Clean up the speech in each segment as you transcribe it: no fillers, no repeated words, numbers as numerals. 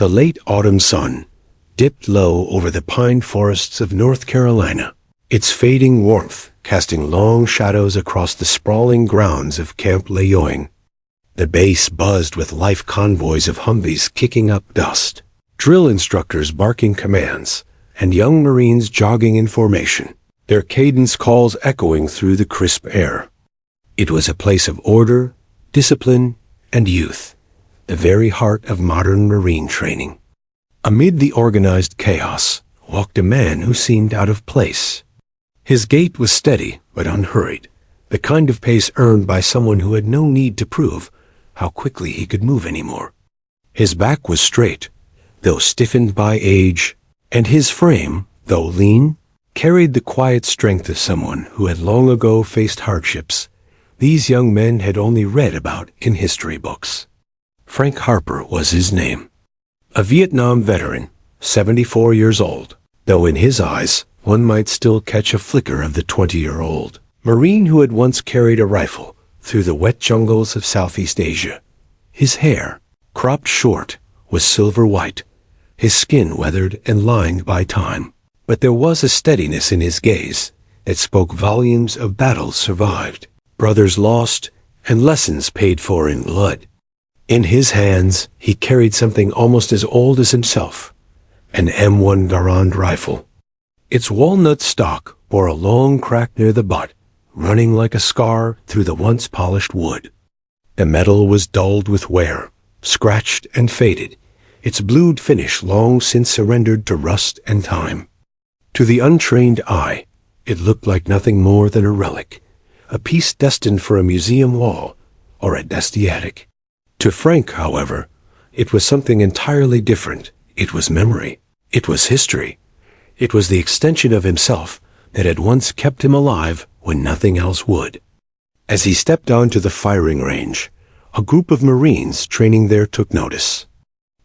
The late autumn sun dipped low over the pine forests of North Carolina, its fading warmth casting long shadows across the sprawling grounds of Camp Lejeune. The base buzzed with life convoys of Humvees kicking up dust, drill instructors barking commands, and young Marines jogging in formation, their cadence calls echoing through the crisp air. It was a place of order, discipline, and youth, the very heart of modern Marine training. Amid the organized chaos walked a man who seemed out of place. His gait was steady but unhurried, the kind of pace earned by someone who had no need to prove how quickly he could move anymore. His back was straight, though stiffened by age, and his frame, though lean, carried the quiet strength of someone who had long ago faced hardships these young men had only read about in history books. Frank Harper was his name. A Vietnam veteran, 74 years old, though in his eyes one might still catch a flicker of the 20-year-old Marine who had once carried a rifle through the wet jungles of Southeast Asia. His hair, cropped short, was silver white, his skin weathered and lined by time. But there was a steadiness in his gaze that spoke volumes of battles survived, brothers lost, and lessons paid for in blood. In his hands, he carried something almost as old as himself, an M1 Garand rifle. Its walnut stock bore a long crack near the butt, running like a scar through the once polished wood. The metal was dulled with wear, scratched and faded, its blued finish long since surrendered to rust and time. To the untrained eye, it looked like nothing more than a relic, a piece destined for a museum wall or a dusty attic. To Frank, however, it was something entirely different. It was memory. It was history. It was the extension of himself that had once kept him alive when nothing else would. As he stepped onto the firing range, a group of Marines training there took notice.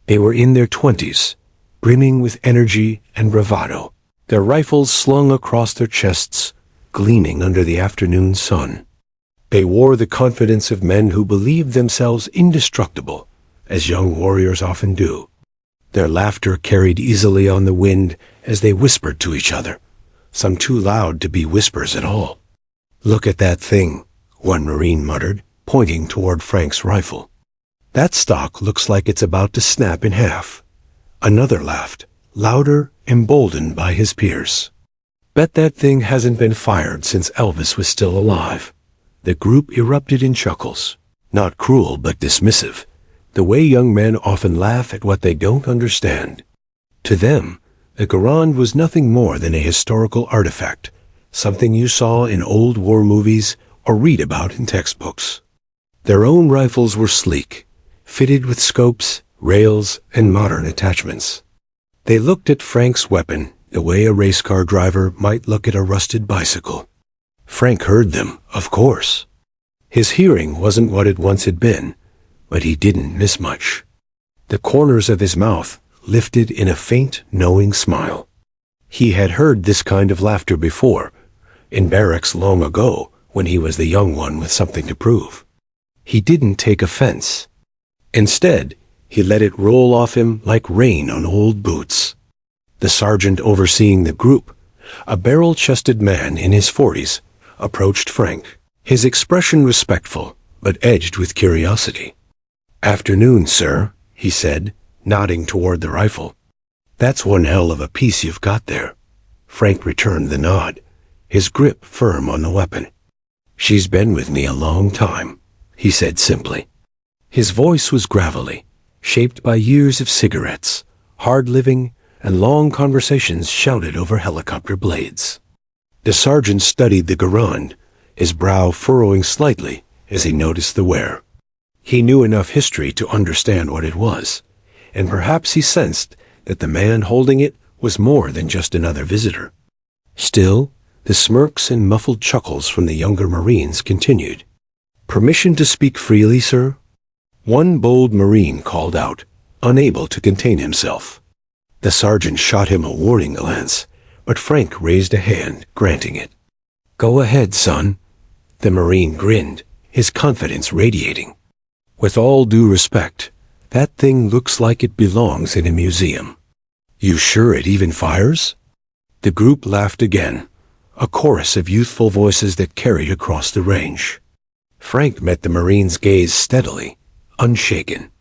They were in their 20s, brimming with energy and bravado, their rifles slung across their chests, gleaming under the afternoon sun. They wore the confidence of men who believed themselves indestructible, as young warriors often do. Their laughter carried easily on the wind as they whispered to each other, some too loud to be whispers at all. "Look at that thing," one Marine muttered, pointing toward Frank's rifle. "That stock looks like it's about to snap in half." Another laughed, louder, emboldened by his peers. "Bet that thing hasn't been fired since Elvis was still alive." The group erupted in chuckles, not cruel but dismissive, the way young men often laugh at what they don't understand. To them, the Garand was nothing more than a historical artifact, something you saw in old war movies or read about in textbooks. Their own rifles were sleek, fitted with scopes, rails, and modern attachments. They looked at Frank's weapon the way a race car driver might look at a rusted bicycle. Frank heard them, of course. His hearing wasn't what it once had been, but he didn't miss much. The corners of his mouth lifted in a faint, knowing smile. He had heard this kind of laughter before, in barracks long ago, when he was the young one with something to prove. He didn't take offense. Instead, he let it roll off him like rain on old boots. The sergeant overseeing the group, a barrel-chested man in his 40s, approached Frank, his expression respectful, but edged with curiosity. "Afternoon, sir," he said, nodding toward the rifle. "That's one hell of a piece you've got there." Frank returned the nod, his grip firm on the weapon. "She's been with me a long time," he said simply. His voice was gravelly, shaped by years of cigarettes, hard living, and long conversations shouted over helicopter blades. The sergeant studied the Garand, his brow furrowing slightly as he noticed the wear. He knew enough history to understand what it was, and perhaps he sensed that the man holding it was more than just another visitor. Still, the smirks and muffled chuckles from the younger Marines continued. "Permission to speak freely, sir?" One bold Marine called out, unable to contain himself. The sergeant shot him a warning glance, but Frank raised a hand, granting it. "Go ahead, son." The Marine grinned, his confidence radiating. "With all due respect, That thing looks like it belongs in a museum. You sure it even fires? The group laughed again, a chorus of youthful voices that carried across the range. Frank met the Marine's gaze steadily, unshaken.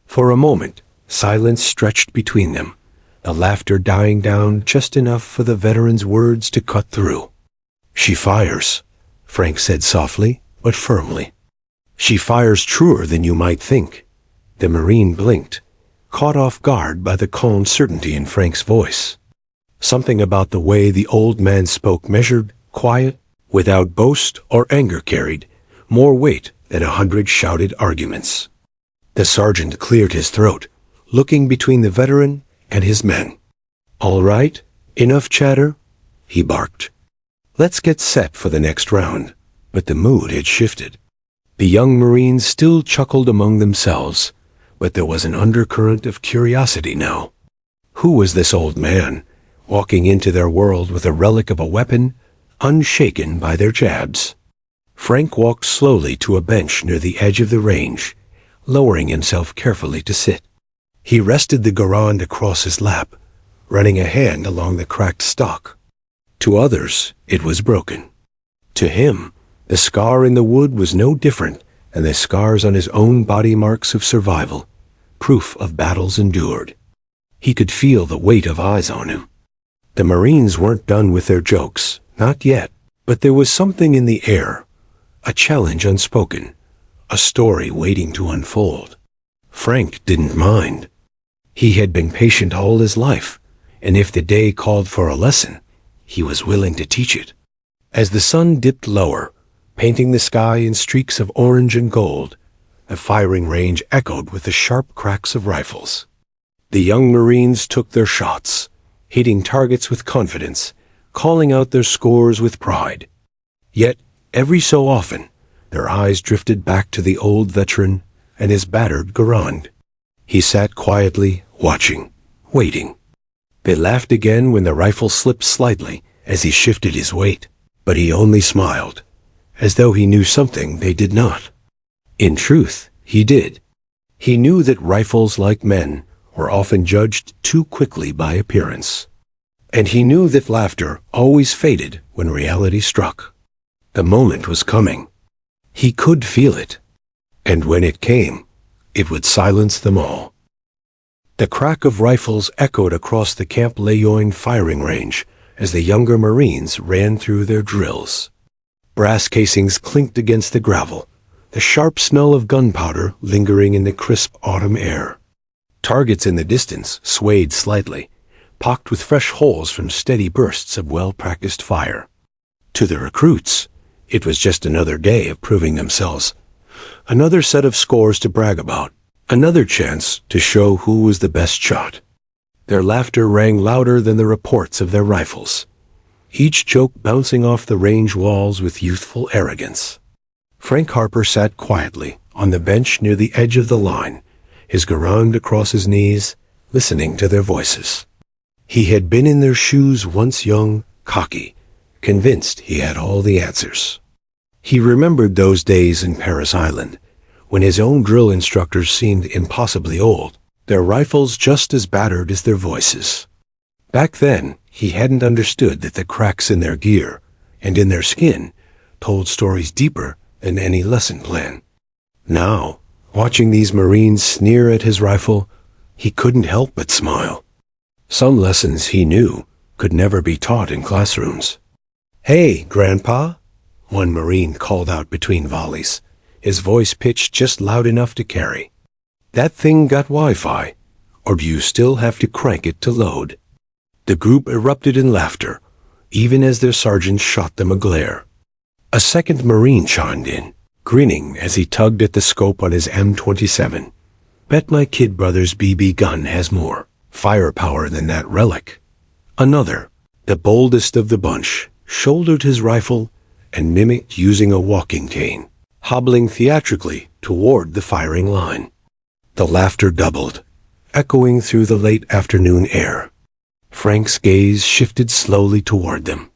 For a moment, silence stretched between them, the laughter dying down just enough for the veteran's words to cut through. She fires, Frank said softly, but firmly. She fires truer than you might think. The Marine blinked, caught off guard by the calm certainty in Frank's voice. Something about the way the old man spoke measured, quiet, without boast or anger carried more weight than 100 shouted arguments. The sergeant cleared his throat, looking between the veteran and his men. "All right, enough chatter," he barked. "Let's get set for the next round." But the mood had shifted. The young Marines still chuckled among themselves, but there was an undercurrent of curiosity now. Who was this old man, walking into their world with a relic of a weapon, unshaken by their jabs? Frank walked slowly to a bench near the edge of the range, lowering himself carefully to sit. He rested the garand across his lap, running a hand along the cracked stock. To others, it was broken. To him, the scar in the wood was no different than the scars on his own body, marks of survival, proof of battles endured. He could feel the weight of eyes on him. The Marines weren't done with their jokes, not yet, but there was something in the air, a challenge unspoken, a story waiting to unfold. Frank didn't mind. He had been patient all his life, and if the day called for a lesson, he was willing to teach it. As the sun dipped lower, painting the sky in streaks of orange and gold, the firing range echoed with the sharp cracks of rifles. The young Marines took their shots, hitting targets with confidence, calling out their scores with pride. Yet, every so often, their eyes drifted back to the old veteran and his battered garand. He sat quietly, watching, waiting. They laughed again when the rifle slipped slightly as he shifted his weight, but he only smiled, as though he knew something they did not. In truth, he did. He knew that rifles, like men, were often judged too quickly by appearance. And he knew that laughter always faded when reality struck. The moment was coming. He could feel it. And when it came, it would silence them all. The crack of rifles echoed across the Camp Lejeune firing range as the younger Marines ran through their drills. Brass casings clinked against the gravel, the sharp smell of gunpowder lingering in the crisp autumn air. Targets in the distance swayed slightly, pocked with fresh holes from steady bursts of well-practiced fire. To the recruits, it was just another day of proving themselves, another set of scores to brag about, another chance to show who was the best shot. Their laughter rang louder than the reports of their rifles, each joke bouncing off the range walls with youthful arrogance. Frank Harper sat quietly on the bench near the edge of the line, his garand across his knees, listening to their voices. He had been in their shoes once, young, cocky, convinced he had all the answers. He remembered those days in Paris Island, when his own drill instructors seemed impossibly old, their rifles just as battered as their voices. Back then, he hadn't understood that the cracks in their gear and in their skin told stories deeper than any lesson plan. Now, watching these Marines sneer at his rifle, he couldn't help but smile. Some lessons, he knew, could never be taught in classrooms. "Hey, Grandpa," one Marine called out between volleys, his voice pitched just loud enough to carry. "That thing got Wi-Fi, or do you still have to crank it to load?" The group erupted in laughter, even as their sergeant shot them a glare. A second Marine chimed in, grinning as he tugged at the scope on his M27. "Bet my kid brother's BB gun has more firepower than that relic." Another, the boldest of the bunch, shouldered his rifle and mimicked using a walking cane, hobbling theatrically toward the firing line. The laughter doubled, echoing through the late afternoon air. Frank's gaze shifted slowly toward them.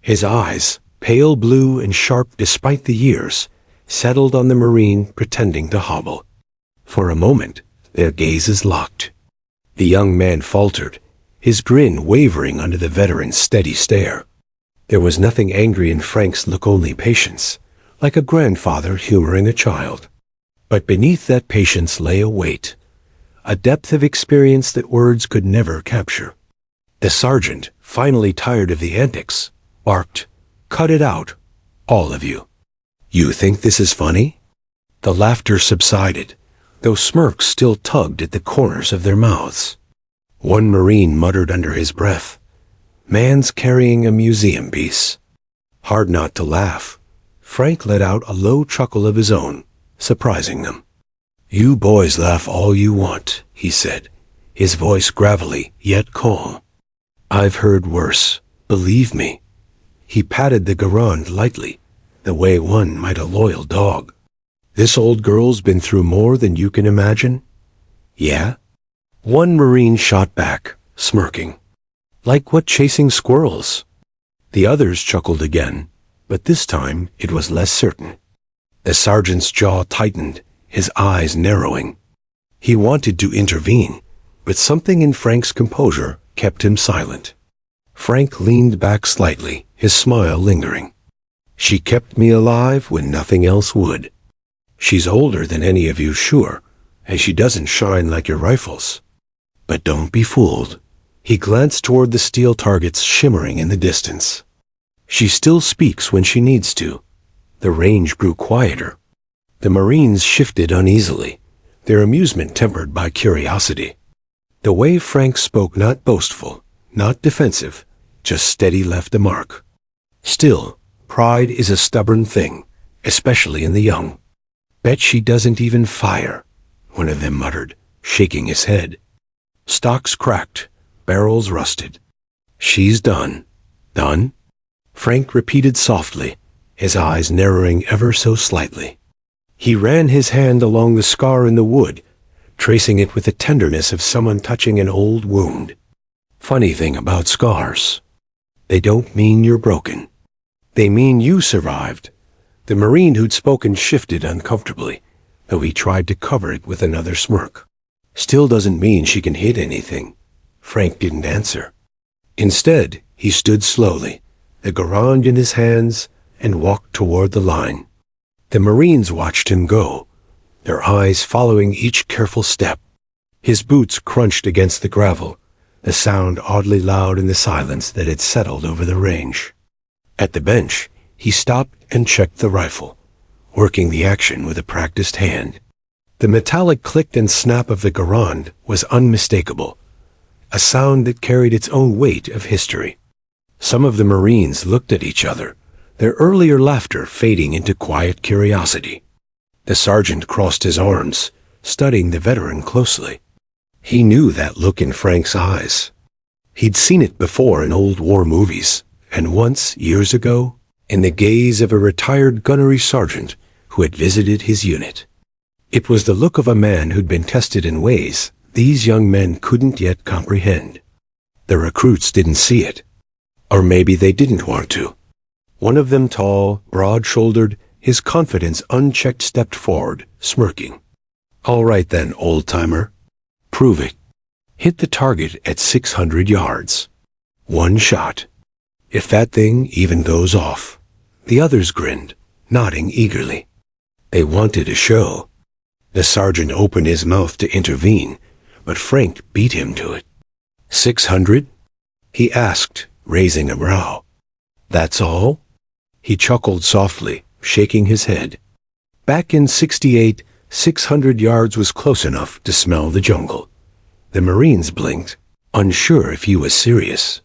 His eyes, pale blue and sharp despite the years, settled on the Marine pretending to hobble. For a moment, their gazes locked. The young man faltered, his grin wavering under the veteran's steady stare. There was nothing angry in Frank's look, only patience, like a grandfather humoring a child. But beneath that patience lay a weight, a depth of experience that words could never capture. The sergeant, finally tired of the antics, barked, "Cut it out, all of you. You think this is funny?" The laughter subsided, though smirks still tugged at the corners of their mouths. One Marine muttered under his breath, "Man's carrying a museum piece." Hard not to laugh, Frank let out a low chuckle of his own, surprising them. "You boys laugh all you want," he said, his voice gravelly yet calm. "I've heard worse, believe me." He patted the Garand lightly, the way one might a loyal dog. "This old girl's been through more than you can imagine?" "Yeah?" One Marine shot back, smirking. "Like what, chasing squirrels?" The others chuckled again, but this time it was less certain. The sergeant's jaw tightened, his eyes narrowing. He wanted to intervene, but something in Frank's composure kept him silent. Frank leaned back slightly, his smile lingering. "She kept me alive when nothing else would. She's older than any of you, sure, and she doesn't shine like your rifles. But don't be fooled." He glanced toward the steel targets shimmering in the distance. "She still speaks when she needs to." The range grew quieter. The Marines shifted uneasily, their amusement tempered by curiosity. The way Frank spoke, not boastful, not defensive, just steady, left a mark. Still, pride is a stubborn thing, especially in the young. "Bet she doesn't even fire," one of them muttered, shaking his head. Stocks cracked, barrels rusted. "She's done." "Done?" Frank repeated softly, his eyes narrowing ever so slightly. He ran his hand along the scar in the wood, tracing it with the tenderness of someone touching an old wound. "Funny thing about scars. They don't mean you're broken. They mean you survived." The Marine who'd spoken shifted uncomfortably, though he tried to cover it with another smirk. "Still doesn't mean she can hit anything." Frank didn't answer. Instead, he stood slowly, the Garand in his hands, and walked toward the line. The Marines watched him go, their eyes following each careful step. His boots crunched against the gravel, the sound oddly loud in the silence that had settled over the range. At the bench, he stopped and checked the rifle, working the action with a practiced hand. The metallic click and snap of the Garand was unmistakable, a sound that carried its own weight of history. Some of the Marines looked at each other, their earlier laughter fading into quiet curiosity. The sergeant crossed his arms, studying the veteran closely. He knew that look in Frank's eyes. He'd seen it before in old war movies, and once, years ago, in the gaze of a retired gunnery sergeant who had visited his unit. It was the look of a man who'd been tested in ways these young men couldn't yet comprehend. The recruits didn't see it. Or maybe they didn't want to. One of them, tall, broad-shouldered, his confidence unchecked, stepped forward, smirking. "All right then, old-timer. Prove it. Hit the target at 600 yards. One shot. If that thing even goes off." The others grinned, nodding eagerly. They wanted a show. The sergeant opened his mouth to intervene, but Frank beat him to it. 600? He asked, raising a brow. "That's all?" He chuckled softly, shaking his head. Back in 68, 600 yards was close enough to smell the jungle. The Marines blinked, unsure if he was serious.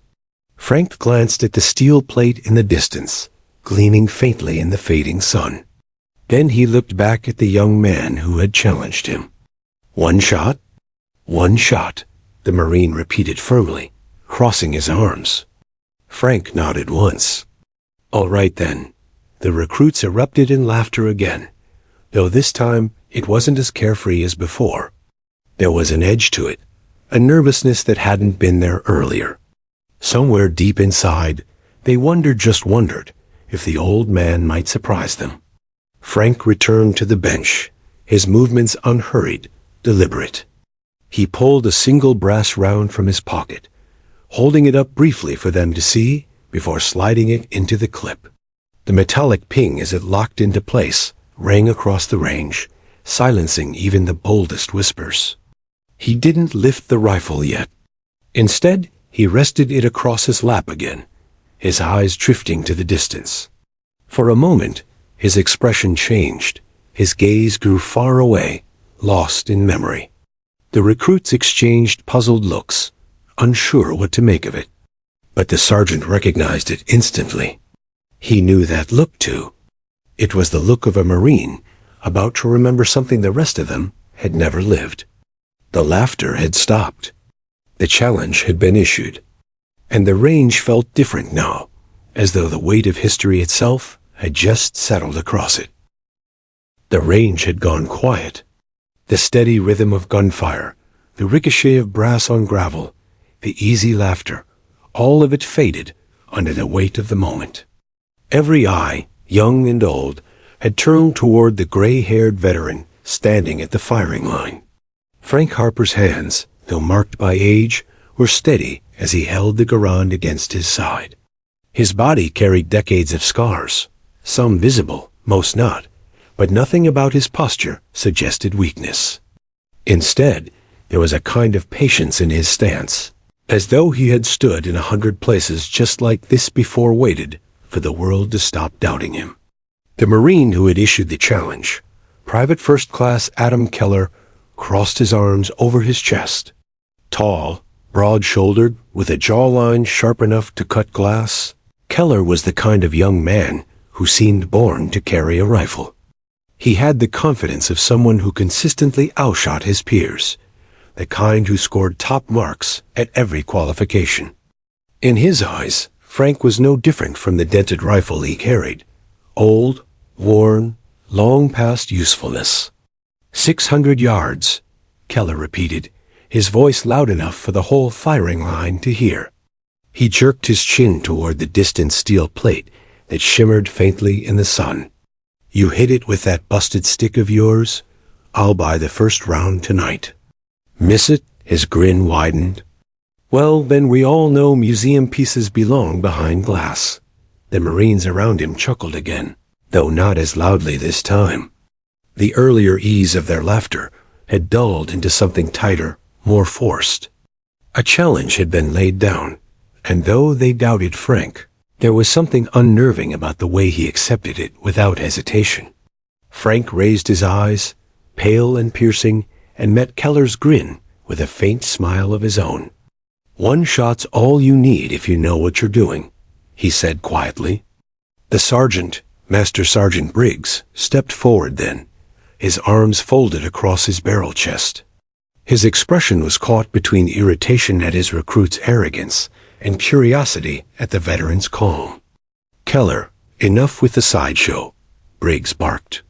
Frank glanced at the steel plate in the distance, gleaming faintly in the fading sun. Then he looked back at the young man who had challenged him. "One shot?" "One shot," the Marine repeated firmly, crossing his arms. Frank nodded once. "All right then." The recruits erupted in laughter again, though this time it wasn't as carefree as before. There was an edge to it, a nervousness that hadn't been there earlier. Somewhere deep inside, they just wondered, if the old man might surprise them. Frank returned to the bench, his movements unhurried, deliberate. He pulled a single brass round from his pocket, holding it up briefly for them to see before sliding it into the clip. The metallic ping as it locked into place rang across the range, silencing even the boldest whispers. He didn't lift the rifle yet. Instead, he rested it across his lap again, his eyes drifting to the distance. For a moment, his expression changed. His gaze grew far away, lost in memory. The recruits exchanged puzzled looks, unsure what to make of it. But the sergeant recognized it instantly. He knew that look too. It was the look of a Marine about to remember something the rest of them had never lived. The laughter had stopped. The challenge had been issued. And the range felt different now, as though the weight of history itself had just settled across it. The range had gone quiet. The steady rhythm of gunfire, the ricochet of brass on gravel, the easy laughter, all of it faded under the weight of the moment. Every eye, young and old, had turned toward the gray-haired veteran standing at the firing line. Frank Harper's hands, though marked by age, were steady as he held the Garand against his side. His body carried decades of scars, some visible, most not, but nothing about his posture suggested weakness. Instead, there was a kind of patience in his stance, as though he had stood in 100 places just like this before, waited for the world to stop doubting him. The Marine who had issued the challenge, Private First Class Adam Keller, crossed his arms over his chest. Tall, broad-shouldered, with a jawline sharp enough to cut glass, Keller was the kind of young man who seemed born to carry a rifle. He had the confidence of someone who consistently outshot his peers, the kind who scored top marks at every qualification. In his eyes, Frank was no different from the dented rifle he carried, old, worn, long past usefulness. 600 yards, Keller repeated, his voice loud enough for the whole firing line to hear. He jerked his chin toward the distant steel plate that shimmered faintly in the sun. You hit it with that busted stick of yours? I'll buy the first round tonight. Miss it? His grin widened. Well, then we all know museum pieces belong behind glass. The Marines around him chuckled again, though not as loudly this time. The earlier ease of their laughter had dulled into something tighter, more forced. A challenge had been laid down, and though they doubted Frank, there was something unnerving about the way he accepted it without hesitation. Frank raised his eyes, pale and piercing, and met Keller's grin with a faint smile of his own. One shot's all you need if you know what you're doing, he said quietly. The sergeant, Master Sergeant Briggs, stepped forward then, his arms folded across his barrel chest. His expression was caught between irritation at his recruit's arrogance and curiosity at the veteran's calm. Keller, enough with the sideshow, Briggs barked.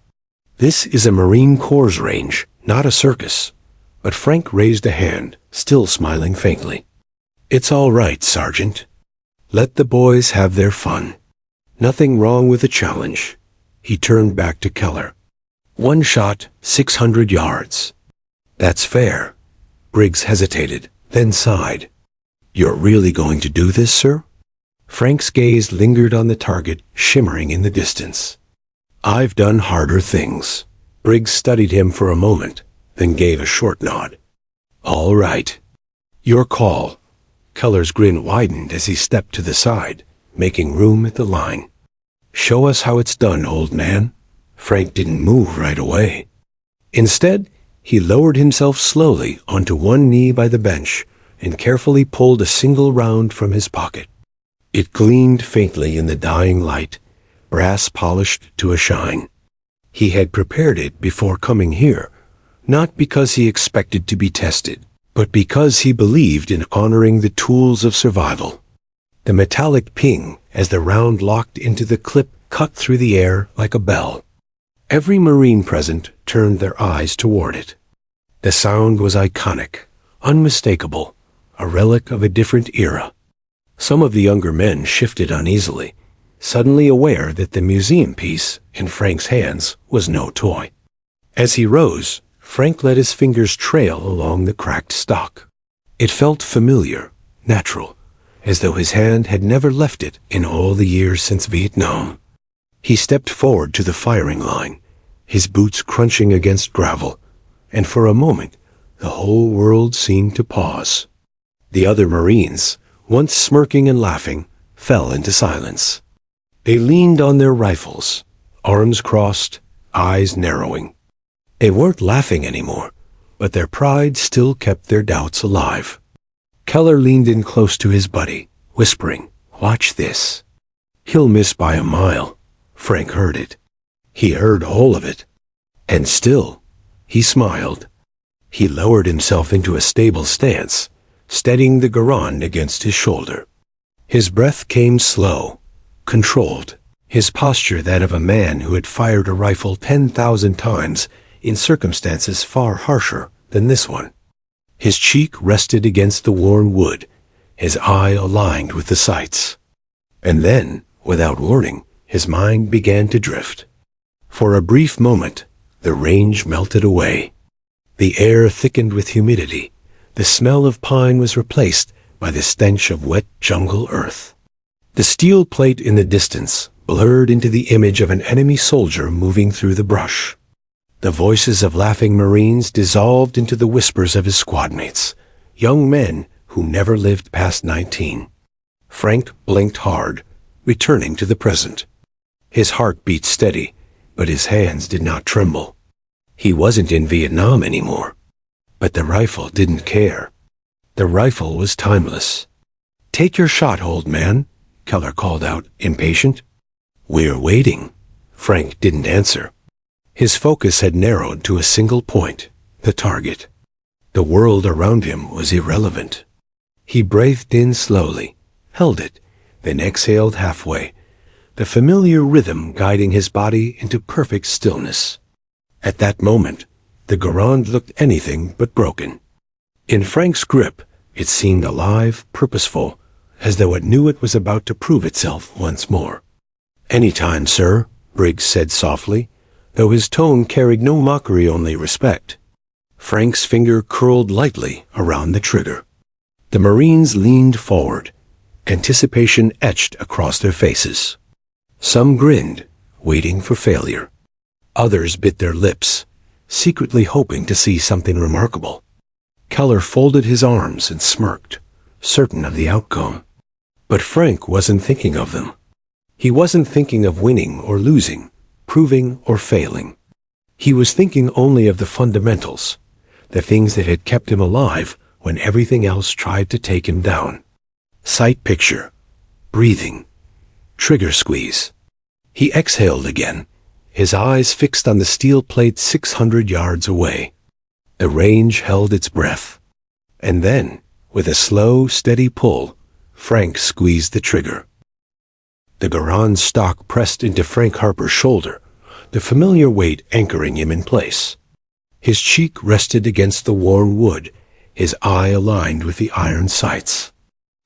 This is a Marine Corps range, not a circus. But Frank raised a hand, still smiling faintly. It's all right, Sergeant. Let the boys have their fun. Nothing wrong with the challenge. He turned back to Keller. One shot, 600 yards. That's fair. Briggs hesitated, then sighed. You're really going to do this, sir? Frank's gaze lingered on the target, shimmering in the distance. I've done harder things. Briggs studied him for a moment, then gave a short nod. All right. Your call. Keller's grin widened as he stepped to the side, making room at the line. Show us how it's done, old man. Frank didn't move right away. Instead, he lowered himself slowly onto one knee by the bench and carefully pulled a single round from his pocket. It gleamed faintly in the dying light, brass polished to a shine. He had prepared it before coming here, not because he expected to be tested, but because he believed in honoring the tools of survival. The metallic ping as the round locked into the clip cut through the air like a bell. Every Marine present turned their eyes toward it. The sound was iconic, unmistakable, a relic of a different era. Some of the younger men shifted uneasily, suddenly aware that the museum piece in Frank's hands was no toy. As he rose, Frank let his fingers trail along the cracked stock. It felt familiar, natural, as though his hand had never left it in all the years since Vietnam. He stepped forward to the firing line, his boots crunching against gravel, and for a moment the whole world seemed to pause. The other Marines, once smirking and laughing, fell into silence. They leaned on their rifles, arms crossed, eyes narrowing. They weren't laughing anymore, but their pride still kept their doubts alive. Keller leaned in close to his buddy, whispering, "Watch this." "He'll miss by a mile." Frank heard it. He heard all of it. And still, he smiled. He lowered himself into a stable stance, steadying the Garand against his shoulder. His breath came slow, controlled, his posture that of a man who had fired a rifle 10,000 times in circumstances far harsher than this one. His cheek rested against the worn wood, his eye aligned with the sights. And then, without warning, his mind began to drift. For a brief moment, the range melted away. The air thickened with humidity. The smell of pine was replaced by the stench of wet jungle earth. The steel plate in the distance blurred into the image of an enemy soldier moving through the brush. The voices of laughing Marines dissolved into the whispers of his squadmates, young men who never lived past 19. Frank blinked hard, returning to the present. His heart beat steady, but his hands did not tremble. He wasn't in Vietnam anymore. But the rifle didn't care. The rifle was timeless. "Take your shot, old man," Keller called out, impatient. "We're waiting." Frank didn't answer. His focus had narrowed to a single point, the target. The world around him was irrelevant. He breathed in slowly, held it, then exhaled halfway, the familiar rhythm guiding his body into perfect stillness. At that moment, the Garand looked anything but broken. In Frank's grip, it seemed alive, purposeful, as though it knew it was about to prove itself once more. "Any time, sir," Briggs said softly, though his tone carried no mockery, only respect. Frank's finger curled lightly around the trigger. The Marines leaned forward, anticipation etched across their faces. Some grinned, waiting for failure. Others bit their lips, secretly hoping to see something remarkable. Keller folded his arms and smirked, certain of the outcome. But Frank wasn't thinking of them. He wasn't thinking of winning or losing, proving or failing. He was thinking only of the fundamentals, the things that had kept him alive when everything else tried to take him down. Sight picture, breathing, trigger squeeze. He exhaled again, his eyes fixed on the steel plate 600 yards away. The range held its breath. And then, with a slow, steady pull, Frank squeezed the trigger. The Garand stock pressed into Frank Harper's shoulder, the familiar weight anchoring him in place. His cheek rested against the worn wood, his eye aligned with the iron sights.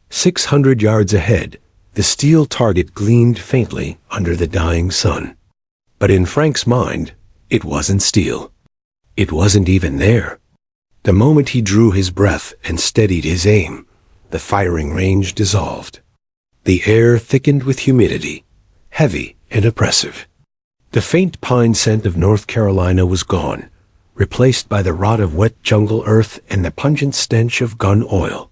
600 yards ahead, the steel target gleamed faintly under the dying sun. But in Frank's mind, it wasn't steel. It wasn't even there. The moment he drew his breath and steadied his aim, the firing range dissolved. The air thickened with humidity, heavy and oppressive. The faint pine scent of North Carolina was gone, replaced by the rot of wet jungle earth and the pungent stench of gun oil.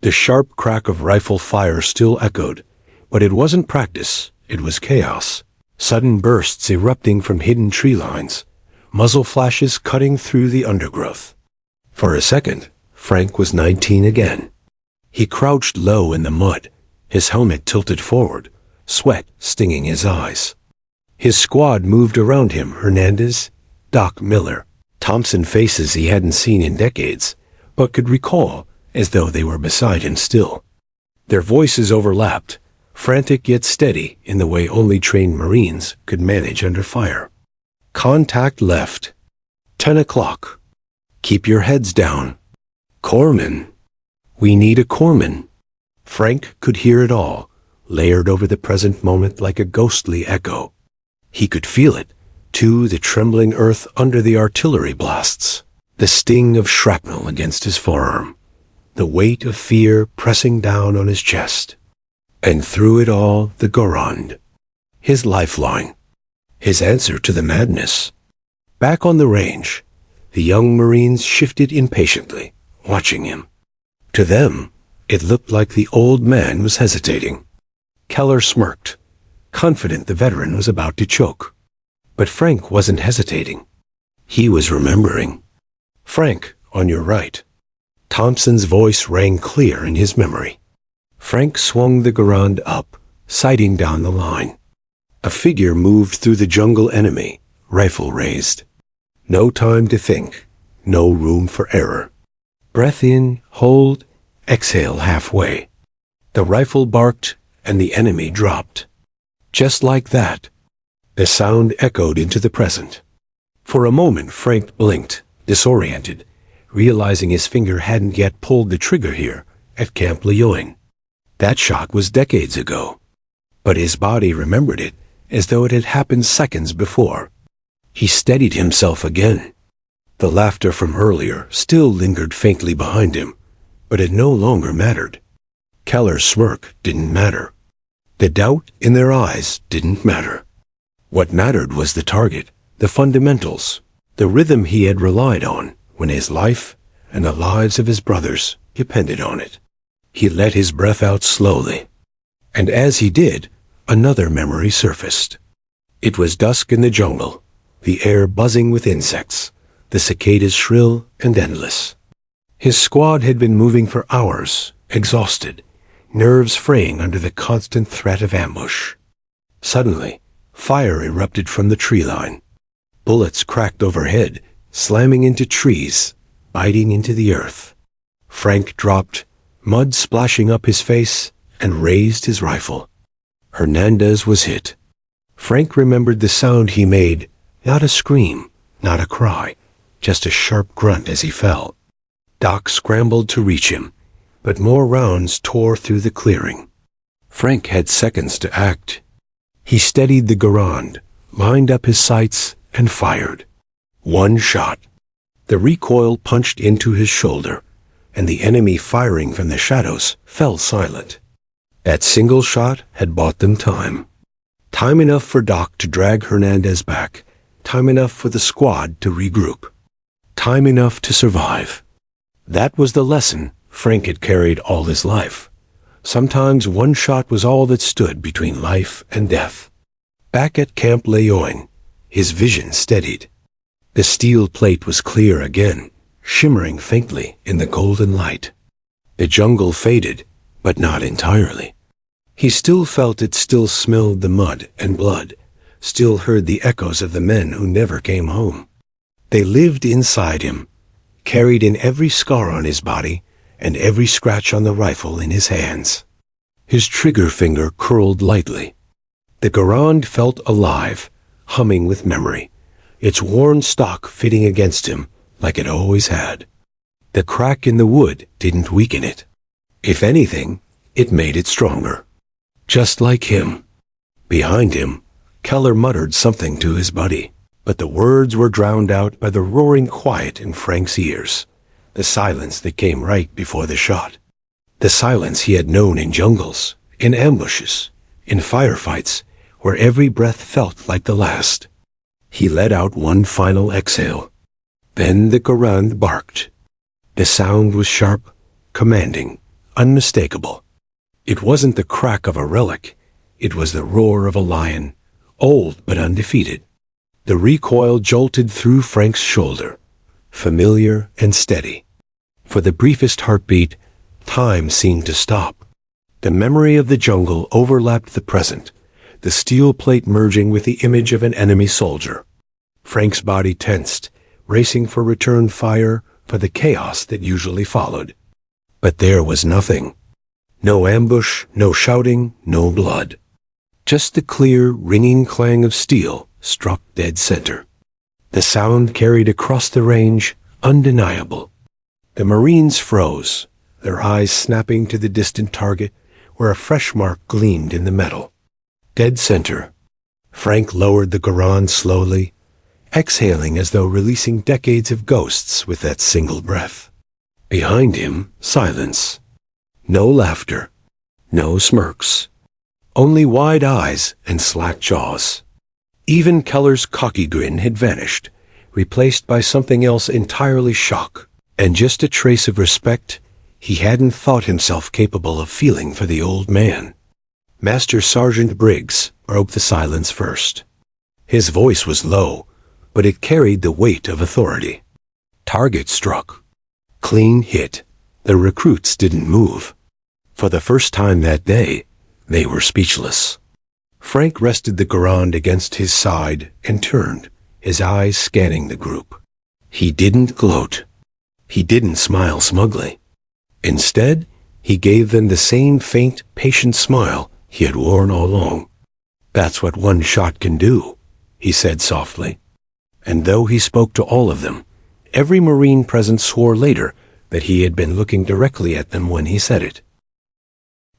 The sharp crack of rifle fire still echoed, but it wasn't practice, it was chaos. Sudden bursts erupting from hidden tree lines, muzzle flashes cutting through the undergrowth. For a second, Frank was 19 again. He crouched low in the mud, his helmet tilted forward, sweat stinging his eyes. His squad moved around him, Hernandez, Doc Miller, Thompson, faces he hadn't seen in decades, but could recall as though they were beside him still. Their voices overlapped, frantic yet steady in the way only trained Marines could manage under fire. "Contact left. 10 o'clock. Keep your heads down. Corpsman. We need a corpsman." Frank could hear it all, layered over the present moment like a ghostly echo. He could feel it, 2, the trembling earth under the artillery blasts, the sting of shrapnel against his forearm, the weight of fear pressing down on his chest. And through it all, the Garand, his lifeline, his answer to the madness. Back on the range, the young Marines shifted impatiently, watching him. To them, it looked like the old man was hesitating. Keller smirked, confident the veteran was about to choke. But Frank wasn't hesitating. He was remembering. "Frank, on your right." Thompson's voice rang clear in his memory. Frank swung the Garand up, sighting down the line. A figure moved through the jungle enemy, rifle raised. No time to think, no room for error. Breath in, hold, exhale halfway. The rifle barked, and the enemy dropped. Just like that, the sound echoed into the present. For a moment Frank blinked, disoriented, realizing his finger hadn't yet pulled the trigger here at Camp Lejeune. That shot was decades ago, but his body remembered it as though it had happened seconds before. He steadied himself again. The laughter from earlier still lingered faintly behind him, but it no longer mattered. Keller's smirk didn't matter. The doubt in their eyes didn't matter. What mattered was the target, the fundamentals, the rhythm he had relied on when his life and the lives of his brothers depended on it. He let his breath out slowly, and as he did, another memory surfaced. It was dusk in the jungle, the air buzzing with insects, the cicadas shrill and endless. His squad had been moving for hours, exhausted, nerves fraying under the constant threat of ambush. Suddenly, fire erupted from the tree line. Bullets cracked overhead, slamming into trees, biting into the earth. Frank dropped, mud splashing up his face, and raised his rifle. Hernandez was hit. Frank remembered the sound he made, not a scream, not a cry, just a sharp grunt as he fell. Doc scrambled to reach him, but more rounds tore through the clearing. Frank had seconds to act. He steadied the Garand, lined up his sights, and fired. One shot. The recoil punched into his shoulder, and the enemy firing from the shadows fell silent. That single shot had bought them time. Time enough for Doc to drag Hernandez back. Time enough for the squad to regroup. Time enough to survive. That was the lesson Frank had carried all his life. Sometimes one shot was all that stood between life and death. Back at Camp Lejeune, his vision steadied. The steel plate was clear again, shimmering faintly in the golden light. The jungle faded, but not entirely. He still felt it, still smelled the mud and blood, still heard the echoes of the men who never came home. They lived inside him, carried in every scar on his body and every scratch on the rifle in his hands. His trigger finger curled lightly. The Garand felt alive, humming with memory, its worn stock fitting against him like it always had. The crack in the wood didn't weaken it. If anything, it made it stronger. Just like him. Behind him, Keller muttered something to his buddy, but the words were drowned out by the roaring quiet in Frank's ears, the silence that came right before the shot. The silence he had known in jungles, in ambushes, in firefights, where every breath felt like the last. He let out one final exhale. Then the Garand barked. The sound was sharp, commanding, unmistakable. It wasn't the crack of a relic. It was the roar of a lion, old but undefeated. The recoil jolted through Frank's shoulder, familiar and steady. For the briefest heartbeat, time seemed to stop. The memory of the jungle overlapped the present, the steel plate merging with the image of an enemy soldier. Frank's body tensed, racing for return fire, for the chaos that usually followed. But there was nothing. No ambush, no shouting, no blood. Just the clear, ringing clang of steel struck dead center. The sound carried across the range, undeniable. The Marines froze, their eyes snapping to the distant target where a fresh mark gleamed in the metal. Dead center. Frank lowered the Garand slowly, exhaling as though releasing decades of ghosts with that single breath. Behind him, silence. No laughter. No smirks. Only wide eyes and slack jaws. Even Keller's cocky grin had vanished, replaced by something else entirely shock, and just a trace of respect he hadn't thought himself capable of feeling for the old man. Master Sergeant Briggs broke the silence first. His voice was low, but it carried the weight of authority. Target struck. Clean hit. The recruits didn't move. For the first time that day, they were speechless. Frank rested the Garand against his side and turned, his eyes scanning the group. He didn't gloat. He didn't smile smugly. Instead, he gave them the same faint, patient smile he had worn all along. "That's what one shot can do," he said softly. And though he spoke to all of them, every Marine present swore later that he had been looking directly at them when he said it.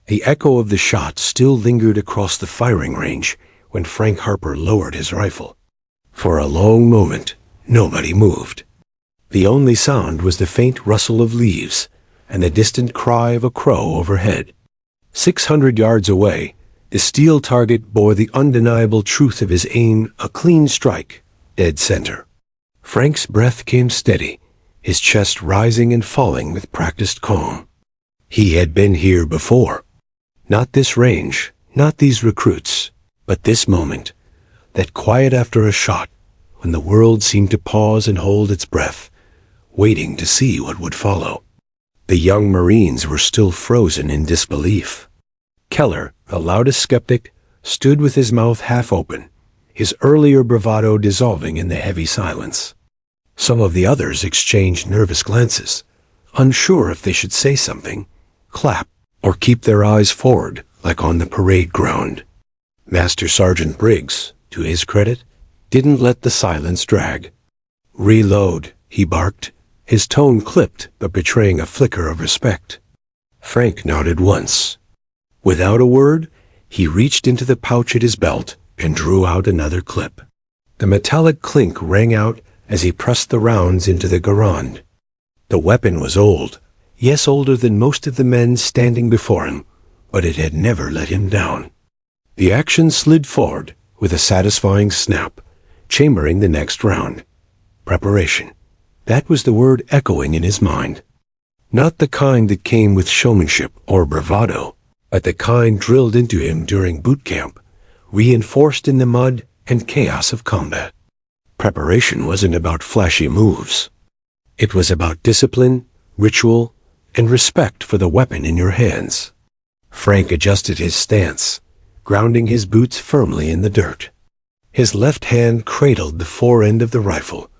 The echo of the shot still lingered across the firing range when Frank Harper lowered his rifle. For a long moment, nobody moved. The only sound was the faint rustle of leaves and the distant cry of a crow overhead. 600 yards away, the steel target bore the undeniable truth of his aim, a clean strike, dead center. Frank's breath came steady, his chest rising and falling with practiced calm. He had been here before. Not this range, not these recruits, but this moment, that quiet after a shot, when the world seemed to pause and hold its breath, waiting to see what would follow. The young Marines were still frozen in disbelief. Keller, the loudest skeptic, stood with his mouth half open, his earlier bravado dissolving in the heavy silence. Some of the others exchanged nervous glances, unsure if they should say something, clap, or keep their eyes forward like on the parade ground. Master Sergeant Briggs, to his credit, didn't let the silence drag. "Reload," he barked, his tone clipped but betraying a flicker of respect. Frank nodded once. Without a word, he reached into the pouch at his belt and drew out another clip. The metallic clink rang out as he pressed the rounds into the Garand. The weapon was old, yes, older than most of the men standing before him, but it had never let him down. The action slid forward with a satisfying snap, chambering the next round. Preparation. That was the word echoing in his mind. Not the kind that came with showmanship or bravado, but the kind drilled into him during boot camp, reinforced in the mud and chaos of combat. Preparation wasn't about flashy moves. It was about discipline, ritual, and respect for the weapon in your hands. Frank adjusted his stance, grounding his boots firmly in the dirt. His left hand cradled the fore-end of the rifle,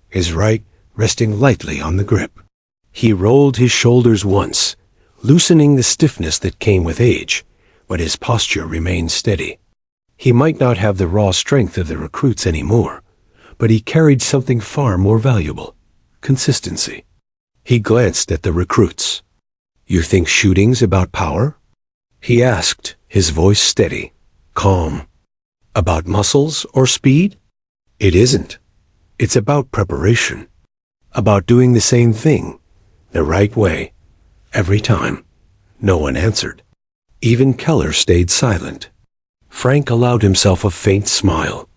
his right resting lightly on the grip. He rolled his shoulders once, loosening the stiffness that came with age, but his posture remained steady. He might not have the raw strength of the recruits anymore, but he carried something far more valuable: consistency. He glanced at the recruits. "You think shooting's about power?" he asked, his voice steady, calm. "About muscles or speed? It isn't. It's about preparation. About doing the same thing, the right way, every time." No one answered. Even Keller stayed silent. Frank allowed himself a faint smile.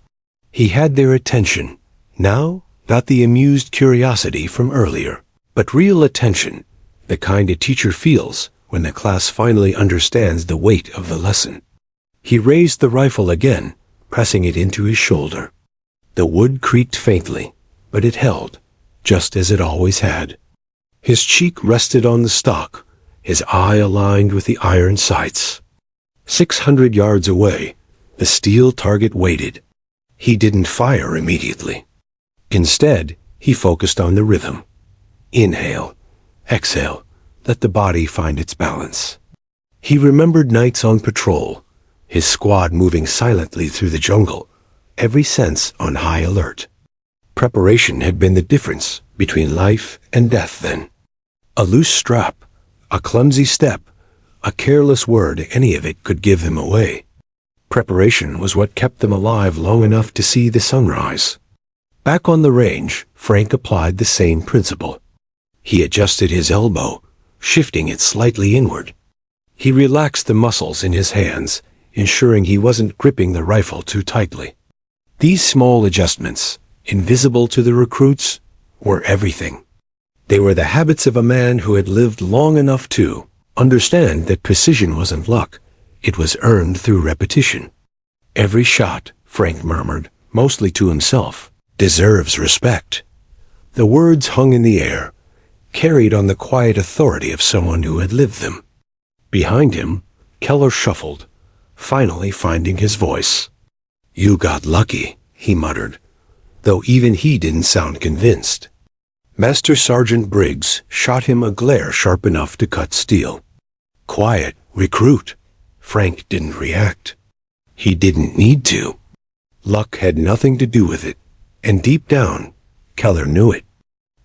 He had their attention, now not the amused curiosity from earlier, but real attention, the kind a teacher feels when the class finally understands the weight of the lesson. He raised the rifle again, pressing it into his shoulder. The wood creaked faintly, but it held, just as it always had. His cheek rested on the stock, his eye aligned with the iron sights. 600 yards away, the steel target waited. He didn't fire immediately. Instead, he focused on the rhythm. Inhale, exhale, let the body find its balance. He remembered nights on patrol, his squad moving silently through the jungle, every sense on high alert. Preparation had been the difference between life and death then. A loose strap, a clumsy step, a careless word, any of it could give them away. Preparation was what kept them alive long enough to see the sunrise. Back on the range, Frank applied the same principle. He adjusted his elbow, shifting it slightly inward. He relaxed the muscles in his hands, ensuring he wasn't gripping the rifle too tightly. These small adjustments, invisible to the recruits, were everything. They were the habits of a man who had lived long enough to understand that precision wasn't luck, it was earned through repetition. Every shot, Frank murmured, mostly to himself, deserves respect. The words hung in the air, carried on the quiet authority of someone who had lived them. Behind him, Keller shuffled, finally finding his voice. "You got lucky," he muttered, though even he didn't sound convinced. Master Sergeant Briggs shot him a glare sharp enough to cut steel. "Quiet, recruit." Frank didn't react. He didn't need to. Luck had nothing to do with it, and deep down, Keller knew it.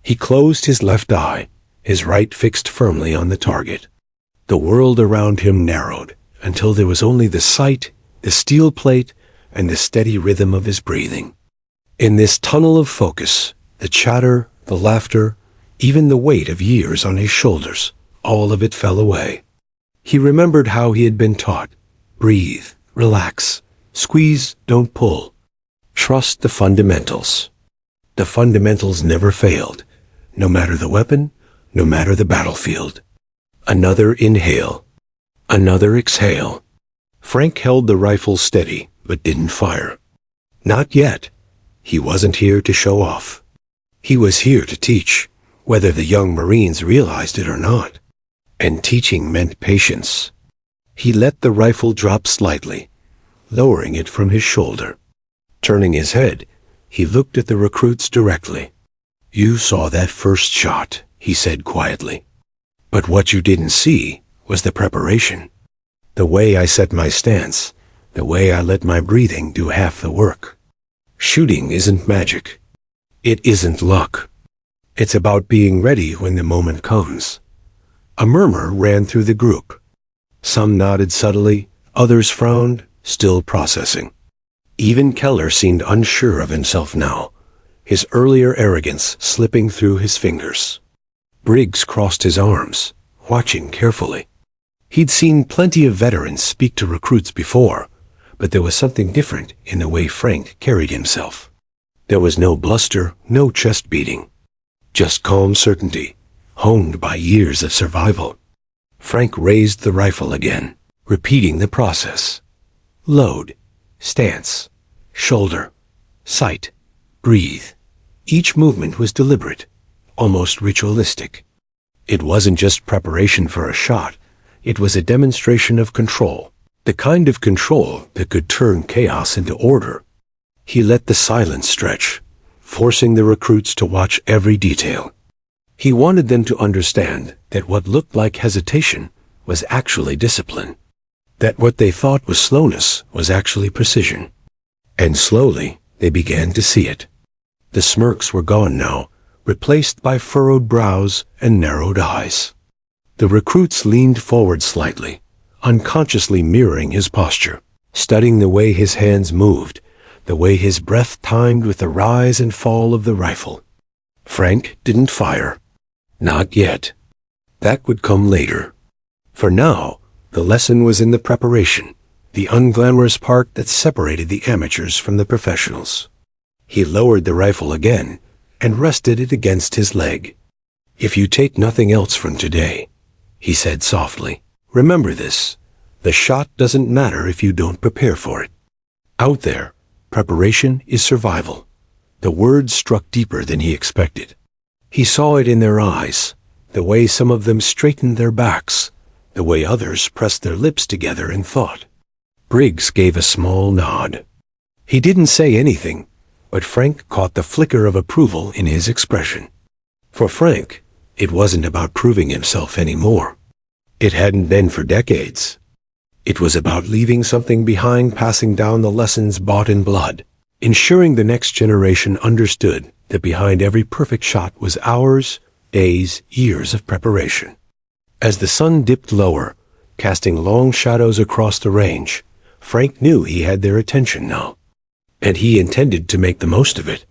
He closed his left eye, his right fixed firmly on the target. The world around him narrowed until there was only the sight, the steel plate, and the steady rhythm of his breathing. In this tunnel of focus, the chatter, the laughter, even the weight of years on his shoulders, all of it fell away. He remembered how he had been taught. Breathe, relax, squeeze, don't pull. Trust the fundamentals. The fundamentals never failed, no matter the weapon, no matter the battlefield. Another inhale. Another exhale. Frank held the rifle steady, but didn't fire. Not yet. He wasn't here to show off. He was here to teach, whether the young Marines realized it or not. And teaching meant patience. He let the rifle drop slightly, lowering it from his shoulder. Turning his head, he looked at the recruits directly. "You saw that first shot," he said quietly. "But what you didn't see was the preparation. The way I set my stance, the way I let my breathing do half the work. Shooting isn't magic. It isn't luck. It's about being ready when the moment comes." A murmur ran through the group. Some nodded subtly, others frowned, still processing. Even Keller seemed unsure of himself now, his earlier arrogance slipping through his fingers. Briggs crossed his arms, watching carefully. He'd seen plenty of veterans speak to recruits before, but there was something different in the way Frank carried himself. There was no bluster, no chest beating. Just calm certainty, honed by years of survival. Frank raised the rifle again, repeating the process. Load, stance, shoulder, sight, breathe. Each movement was deliberate, almost ritualistic. It wasn't just preparation for a shot, it was a demonstration of control, the kind of control that could turn chaos into order. He let the silence stretch, forcing the recruits to watch every detail. He wanted them to understand that what looked like hesitation was actually discipline, that what they thought was slowness was actually precision. And slowly, they began to see it. The smirks were gone now, replaced by furrowed brows and narrowed eyes. The recruits leaned forward slightly, unconsciously mirroring his posture, studying the way his hands moved, the way his breath timed with the rise and fall of the rifle. Frank didn't fire. Not yet. That would come later. For now, the lesson was in the preparation, the unglamorous part that separated the amateurs from the professionals. He lowered the rifle again and rested it against his leg. "If you take nothing else from today," he said softly, "remember this. The shot doesn't matter if you don't prepare for it. Out there, preparation is survival." The words struck deeper than he expected. He saw it in their eyes, the way some of them straightened their backs, the way others pressed their lips together in thought. Briggs gave a small nod. He didn't say anything, but Frank caught the flicker of approval in his expression. For Frank, it wasn't about proving himself anymore. It hadn't been for decades. It was about leaving something behind, passing down the lessons bought in blood, ensuring the next generation understood that behind every perfect shot was hours, days, years of preparation. As the sun dipped lower, casting long shadows across the range, Frank knew he had their attention now, and he intended to make the most of it.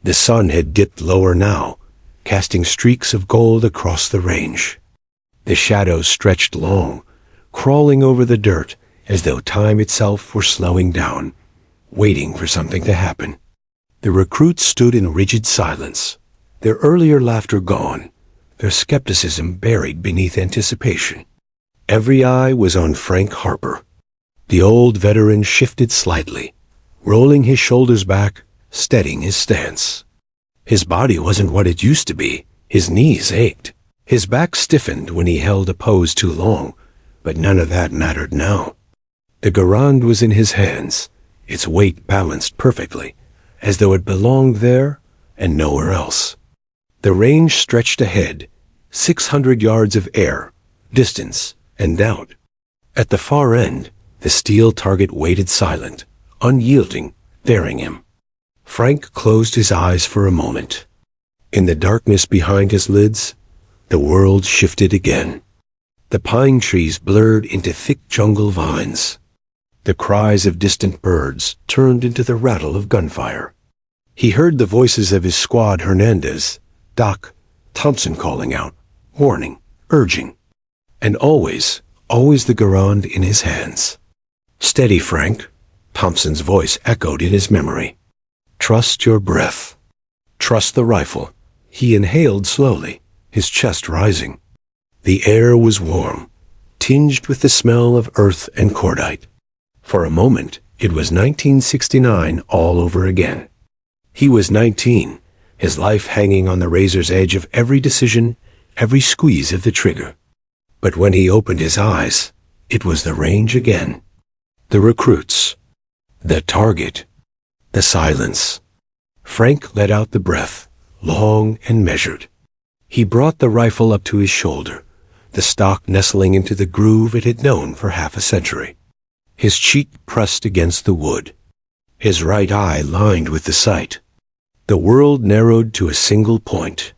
The sun had dipped lower now, casting streaks of gold across the range. The shadows stretched long, crawling over the dirt as though time itself were slowing down, waiting for something to happen. The recruits stood in rigid silence, their earlier laughter gone, their skepticism buried beneath anticipation. Every eye was on Frank Harper. The old veteran shifted slightly, rolling his shoulders back, steadying his stance. His body wasn't what it used to be. His knees ached. His back stiffened when he held a pose too long, but none of that mattered now. The garand was in his hands, its weight balanced perfectly, as though it belonged there and nowhere else. The range stretched ahead, 600 yards of air, distance, and doubt. At the far end, the steel target waited silent, unyielding, daring him. Frank closed his eyes for a moment. In the darkness behind his lids, the world shifted again. The pine trees blurred into thick jungle vines. The cries of distant birds turned into the rattle of gunfire. He heard the voices of his squad Hernandez, Doc, Thompson calling out, warning, urging. And always the garand in his hands. "Steady, Frank," Thompson's voice echoed in his memory. "Trust your breath. Trust the rifle." He inhaled slowly, his chest rising. The air was warm, tinged with the smell of earth and cordite. For a moment, it was 1969 all over again. He was 19, his life hanging on the razor's edge of every decision, every squeeze of the trigger. But when he opened his eyes, it was the range again. The recruits. The target. The silence. Frank let out the breath, long and measured. He brought the rifle up to his shoulder, the stock nestling into the groove it had known for half a century. His cheek pressed against the wood, his right eye lined with the sight. The world narrowed to a single point.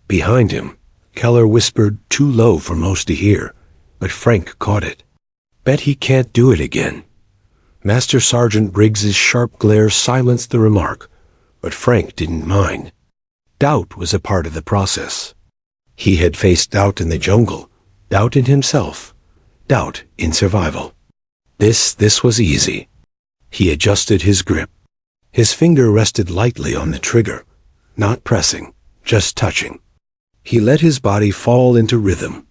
Behind him, Keller whispered too low for most to hear, but Frank caught it. "Bet he can't do it again." Master Sergeant Briggs's sharp glare silenced the remark, but Frank didn't mind. Doubt was a part of the process. He had faced doubt in the jungle, doubt in himself, doubt in survival. This was easy. He adjusted his grip. His finger rested lightly on the trigger, not pressing, just touching. He let his body fall into rhythm.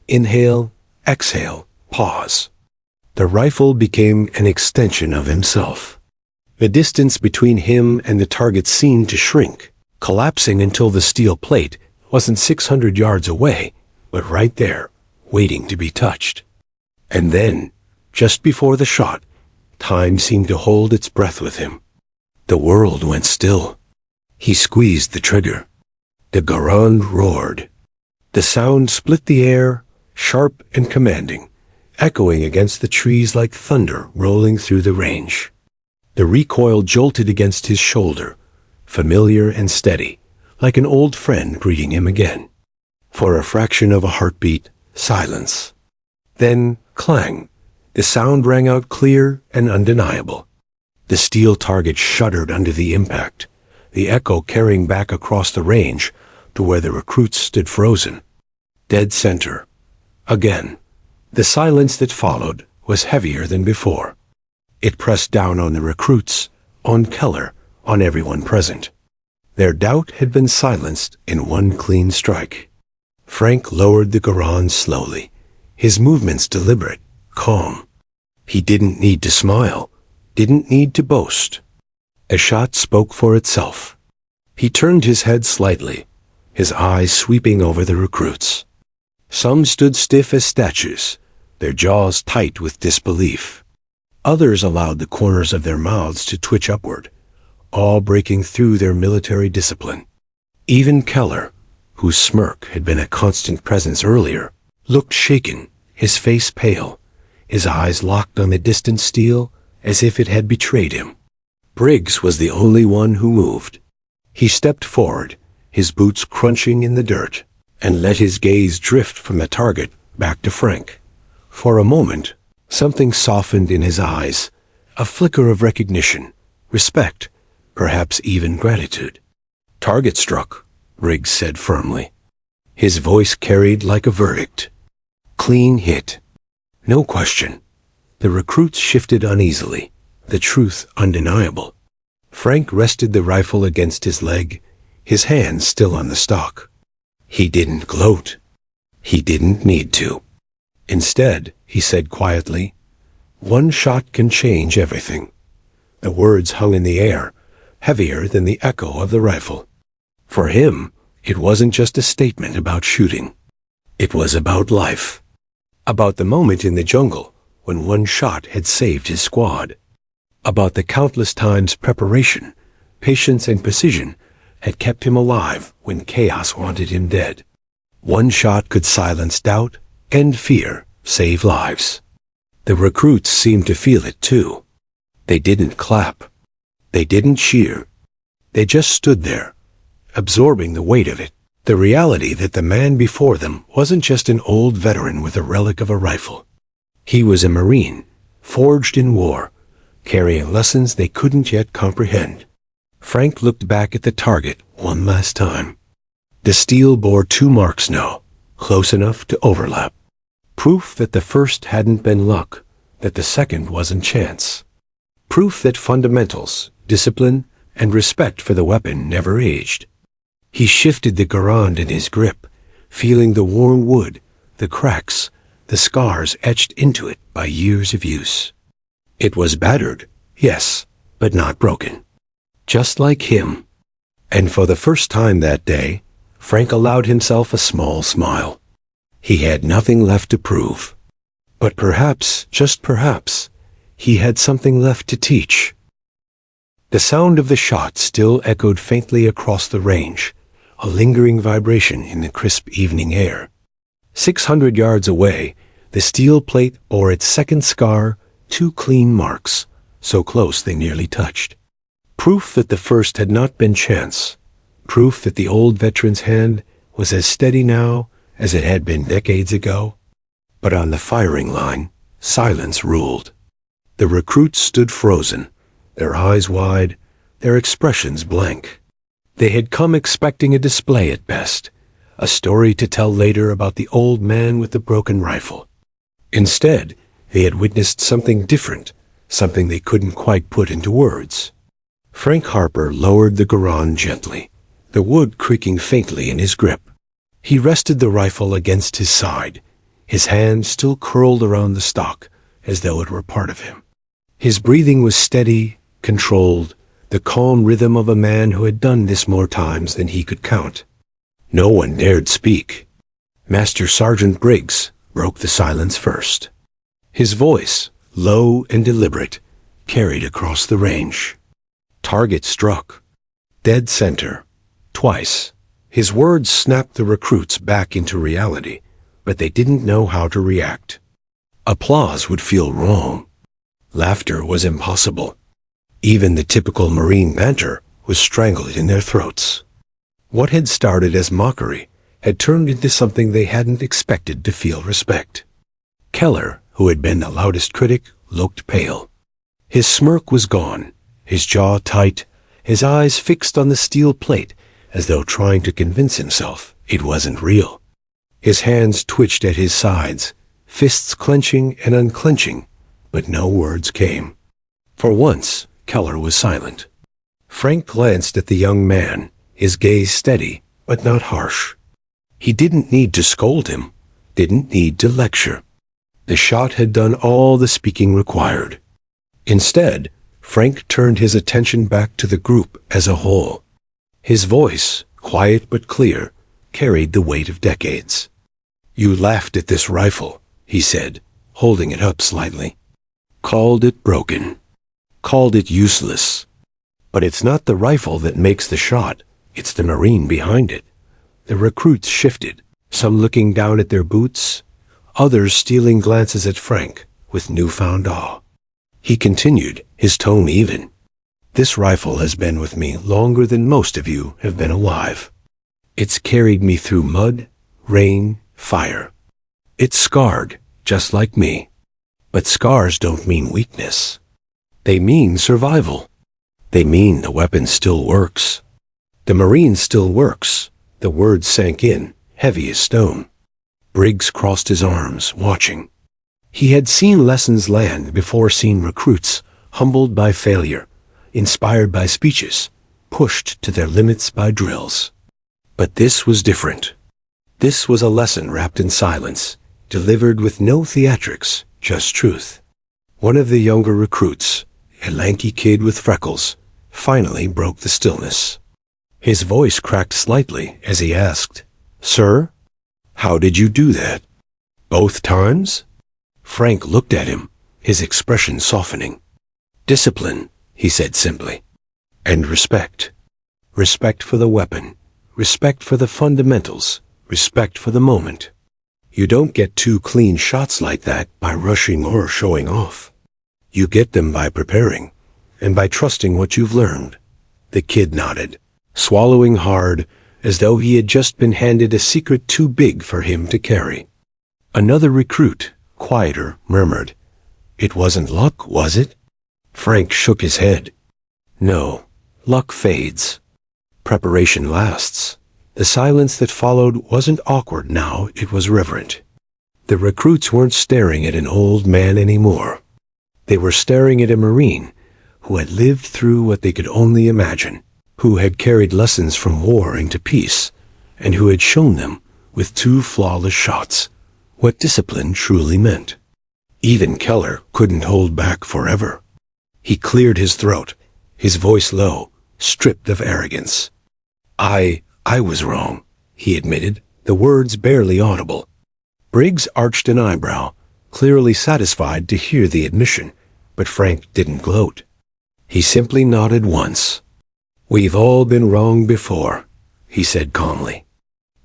Inhale, exhale, pause. The rifle became an extension of himself. The distance between him and the target seemed to shrink, collapsing until the steel plate wasn't 600 yards away, but right there, waiting to be touched. And then, just before the shot, time seemed to hold its breath with him. The world went still. He squeezed the trigger. The garand roared. The sound split the air, sharp and commanding, echoing against the trees like thunder rolling through the range. The recoil jolted against his shoulder, familiar and steady, like an old friend greeting him again. For a fraction of a heartbeat, silence. Then, clang. The sound rang out clear and undeniable. The steel target shuddered under the impact, the echo carrying back across the range to where the recruits stood frozen. Dead center. Again. The silence that followed was heavier than before. It pressed down on the recruits, on Keller, on everyone present. Their doubt had been silenced in one clean strike. Frank lowered the garand slowly, his movements deliberate, calm. He didn't need to smile, didn't need to boast. A shot spoke for itself. He turned his head slightly, his eyes sweeping over the recruits. Some stood stiff as statues, their jaws tight with disbelief. Others allowed the corners of their mouths to twitch upward, all breaking through their military discipline. Even Keller, whose smirk had been a constant presence earlier, looked shaken, his face pale, his eyes locked on the distant steel as if it had betrayed him. Briggs was the only one who moved. He stepped forward, his boots crunching in the dirt, and let his gaze drift from the target back to Frank. For a moment, something softened in his eyes, a flicker of recognition, respect, perhaps even gratitude. "Target struck," Riggs said firmly. His voice carried like a verdict. "Clean hit. No question." The recruits shifted uneasily, the truth undeniable. Frank rested the rifle against his leg, his hands still on the stock. He didn't gloat. He didn't need to. Instead, he said quietly, "One shot can change everything." The words hung in the air, heavier than the echo of the rifle. For him, it wasn't just a statement about shooting. It was about life. About the moment in the jungle when one shot had saved his squad. About the countless times preparation, patience, and precision had kept him alive when chaos wanted him dead. One shot could silence doubt, end fear, save lives. The recruits seemed to feel it too. They didn't clap. They didn't cheer. They just stood there, absorbing the weight of it. The reality that the man before them wasn't just an old veteran with a relic of a rifle. He was a Marine, forged in war, carrying lessons they couldn't yet comprehend. Frank looked back at the target one last time. The steel bore 2 marks now, close enough to overlap. Proof that the first hadn't been luck, that the second wasn't chance. Proof that fundamentals, discipline, and respect for the weapon never aged. He shifted the Garand in his grip, feeling the worn wood, the cracks, the scars etched into it by years of use. It was battered, yes, but not broken. Just like him. And for the first time that day, Frank allowed himself a small smile. He had nothing left to prove. But perhaps, just perhaps, he had something left to teach. The sound of the shot still echoed faintly across the range, a lingering vibration in the crisp evening air. 600 yards away, the steel plate bore its second scar, 2 clean marks, so close they nearly touched. Proof that the first had not been chance. Proof that the old veteran's hand was as steady now as it had been decades ago. But on the firing line, silence ruled. The recruits stood frozen, their eyes wide, their expressions blank. They had come expecting a display at best, a story to tell later about the old man with the broken rifle. Instead, they had witnessed something different, something they couldn't quite put into words. Frank Harper lowered the Garand gently, the wood creaking faintly in his grip. He rested the rifle against his side, his hand still curled around the stock, as though it were part of him. His breathing was steady, controlled, the calm rhythm of a man who had done this more times than he could count. No one dared speak. Master Sergeant Briggs broke the silence first. His voice, low and deliberate, carried across the range. Target struck. Dead center. Twice. His words snapped the recruits back into reality, but they didn't know how to react. Applause would feel wrong. Laughter was impossible. Even the typical Marine banter was strangled in their throats. What had started as mockery had turned into something they hadn't expected to feel respect. Keller, who had been the loudest critic, looked pale. His smirk was gone, his jaw tight, his eyes fixed on the steel plate as though trying to convince himself it wasn't real. His hands twitched at his sides, fists clenching and unclenching, but no words came. For once, Keller was silent. Frank glanced at the young man, his gaze steady, but not harsh. He didn't need to scold him, didn't need to lecture. The shot had done all the speaking required. Instead, Frank turned his attention back to the group as a whole. His voice, quiet but clear, carried the weight of decades. "You laughed at this rifle," he said, holding it up slightly. "Called it broken. Called it useless. But it's not the rifle that makes the shot, it's the Marine behind it." The recruits shifted, some looking down at their boots, others stealing glances at Frank with newfound awe. He continued, his tone even. "This rifle has been with me longer than most of you have been alive. It's carried me through mud, rain, fire. It's scarred, just like me. But scars don't mean weakness. They mean survival. They mean the weapon still works. The Marine still works. The words sank in, heavy as stone. Briggs crossed his arms, watching. He had seen lessons land before, seen recruits humbled by failure, inspired by speeches, pushed to their limits by drills. But this was different. This was a lesson wrapped in silence, delivered with no theatrics, just truth. One of the younger recruits, a lanky kid with freckles, finally broke the stillness. His voice cracked slightly as he asked, "Sir, how did you do that? Both times?" Frank looked at him, his expression softening. "Discipline," he said simply. "And respect. Respect for the weapon, respect for the fundamentals, respect for the moment. You don't get two clean shots like that by rushing or showing off. You get them by preparing, and by trusting what you've learned." The kid nodded, swallowing hard, as though he had just been handed a secret too big for him to carry. Another recruit, quieter, murmured, "It wasn't luck, was it?" Frank shook his head. "No, luck fades. Preparation lasts." The silence that followed wasn't awkward now, it was reverent. The recruits weren't staring at an old man anymore. They were staring at a Marine who had lived through what they could only imagine, who had carried lessons from war into peace, and who had shown them, with 2 flawless shots, what discipline truly meant. Even Keller couldn't hold back forever. He cleared his throat, his voice low, stripped of arrogance. I was wrong," he admitted, the words barely audible. Briggs arched an eyebrow, clearly satisfied to hear the admission, but Frank didn't gloat. He simply nodded once. "We've all been wrong before," he said calmly.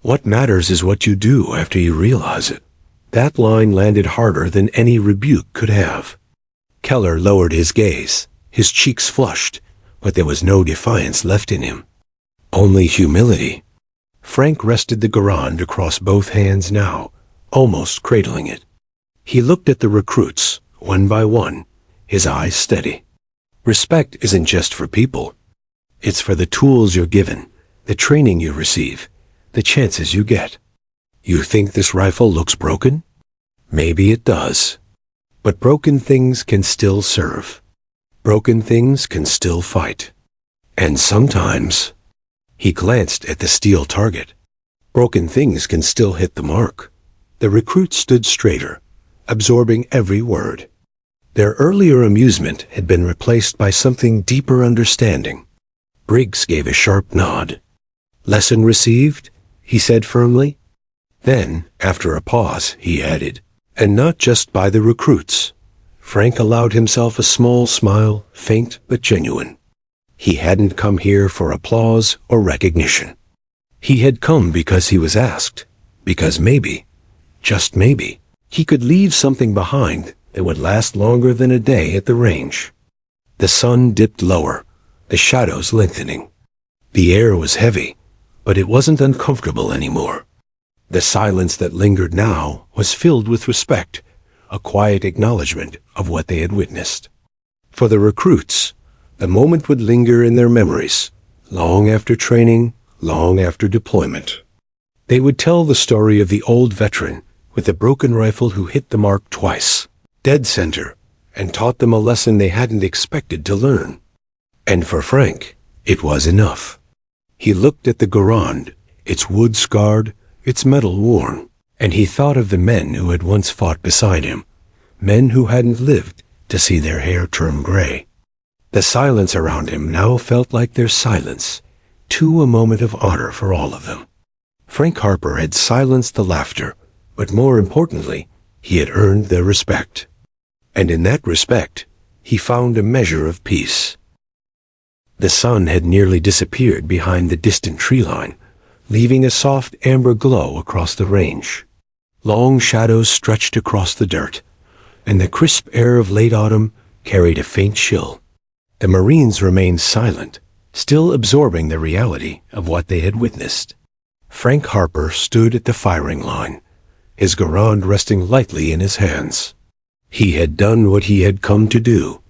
"What matters is what you do after you realize it." That line landed harder than any rebuke could have. Keller lowered his gaze, his cheeks flushed, but there was no defiance left in him. Only humility. Frank rested the garand across both hands now, almost cradling it. He looked at the recruits, one by one, his eyes steady. Respect isn't just for people. It's for the tools you're given, the training you receive, the chances you get. You think this rifle looks broken? Maybe it does. But broken things can still serve. Broken things can still fight. And sometimes... He glanced at the steel target. Broken things can still hit the mark. The recruit stood straighter, absorbing every word. Their earlier amusement had been replaced by something deeper understanding. Briggs gave a sharp nod. "Lesson received?" he said firmly. Then, after a pause, he added, "And not just by the recruits." Frank allowed himself a small smile, faint but genuine. He hadn't come here for applause or recognition. He had come because he was asked, because maybe, just maybe, he could leave something behind that would last longer than a day at the range. The sun dipped lower, the shadows lengthening. The air was heavy, but it wasn't uncomfortable anymore. The silence that lingered now was filled with respect, a quiet acknowledgement of what they had witnessed. For the recruits, the moment would linger in their memories, long after training, long after deployment. They would tell the story of the old veteran with the broken rifle who hit the mark twice, dead center, and taught them a lesson they hadn't expected to learn. And for Frank, it was enough. He looked at the garand, its wood scarred, its metal worn, and he thought of the men who had once fought beside him, men who hadn't lived to see their hair turn gray. The silence around him now felt like their silence, too a moment of honor for all of them. Frank Harper had silenced the laughter, but more importantly, he had earned their respect. And in that respect, he found a measure of peace. The sun had nearly disappeared behind the distant tree line, leaving a soft amber glow across the range. Long shadows stretched across the dirt, and the crisp air of late autumn carried a faint chill. The Marines remained silent, still absorbing the reality of what they had witnessed. Frank Harper stood at the firing line, his garand resting lightly in his hands. He had done what he had come to do,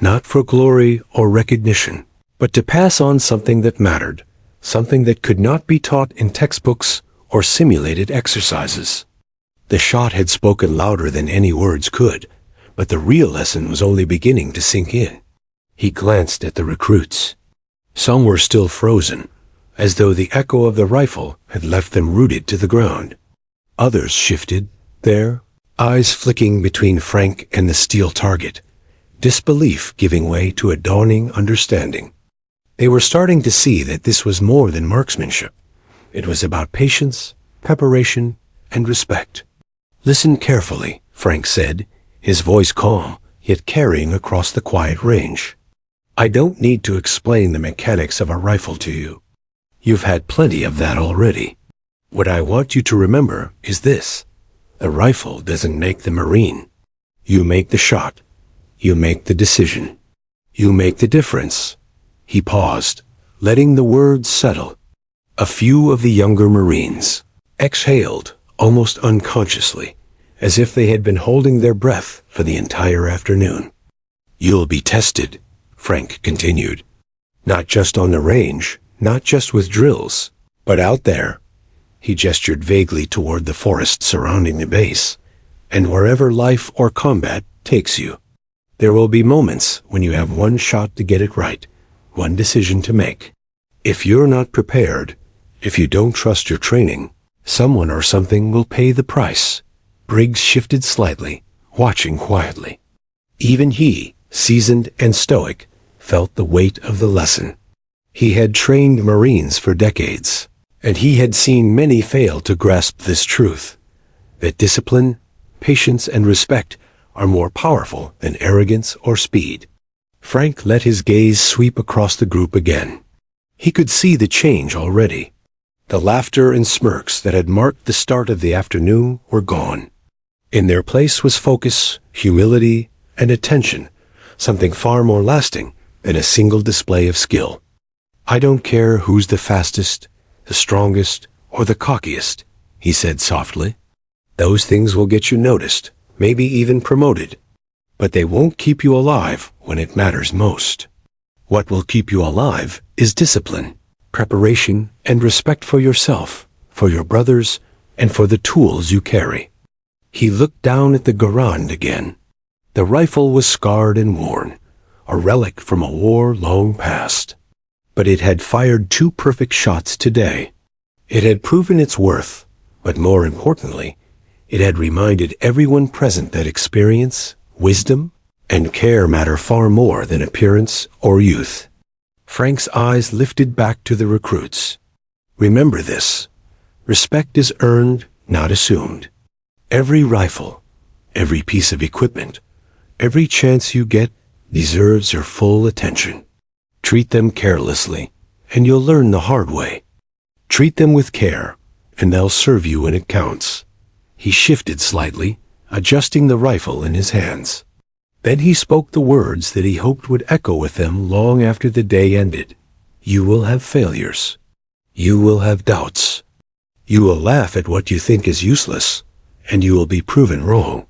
not for glory or recognition, but to pass on something that mattered, something that could not be taught in textbooks or simulated exercises. The shot had spoken louder than any words could, but the real lesson was only beginning to sink in. He glanced at the recruits. Some were still frozen, as though the echo of the rifle had left them rooted to the ground. Others shifted, their eyes flicking between Frank and the steel target, disbelief giving way to a dawning understanding. They were starting to see that this was more than marksmanship. It was about patience, preparation, and respect. "Listen carefully," Frank said, his voice calm, yet carrying across the quiet range. "I don't need to explain the mechanics of a rifle to you. You've had plenty of that already. What I want you to remember is this. The rifle doesn't make the Marine. You make the shot. You make the decision. You make the difference." He paused, letting the words settle. A few of the younger Marines exhaled, almost unconsciously, as if they had been holding their breath for the entire afternoon. "You'll be tested," Frank continued. "Not just on the range, not just with drills, but out there." He gestured vaguely toward the forest surrounding the base, "and wherever life or combat takes you. There will be moments when you have one shot to get it right, one decision to make. If you're not prepared, if you don't trust your training, someone or something will pay the price." Briggs shifted slightly, watching quietly. Even he, seasoned and stoic, felt the weight of the lesson. He had trained Marines for decades, and he had seen many fail to grasp this truth, that discipline, patience, and respect are more powerful than arrogance or speed. Frank let his gaze sweep across the group again. He could see the change already. The laughter and smirks that had marked the start of the afternoon were gone. In their place was focus, humility, and attention, something far more lasting than a single display of skill. "I don't care who's the fastest, the strongest, or the cockiest," he said softly. "Those things will get you noticed, maybe even promoted. But they won't keep you alive when it matters most. What will keep you alive is discipline, preparation, and respect for yourself, for your brothers, and for the tools you carry." He looked down at the Garand again. The rifle was scarred and worn, a relic from a war long past. But it had fired 2 perfect shots today. It had proven its worth, but more importantly, it had reminded everyone present that experience, wisdom, and care matter far more than appearance or youth. Frank's eyes lifted back to the recruits. "Remember this. Respect is earned, not assumed. Every rifle, every piece of equipment, every chance you get deserves your full attention. Treat them carelessly, and you'll learn the hard way. Treat them with care, and they'll serve you when it counts." He shifted slightly, adjusting the rifle in his hands. Then he spoke the words that he hoped would echo with them long after the day ended. "You will have failures. You will have doubts. You will laugh at what you think is useless, and you will be proven wrong.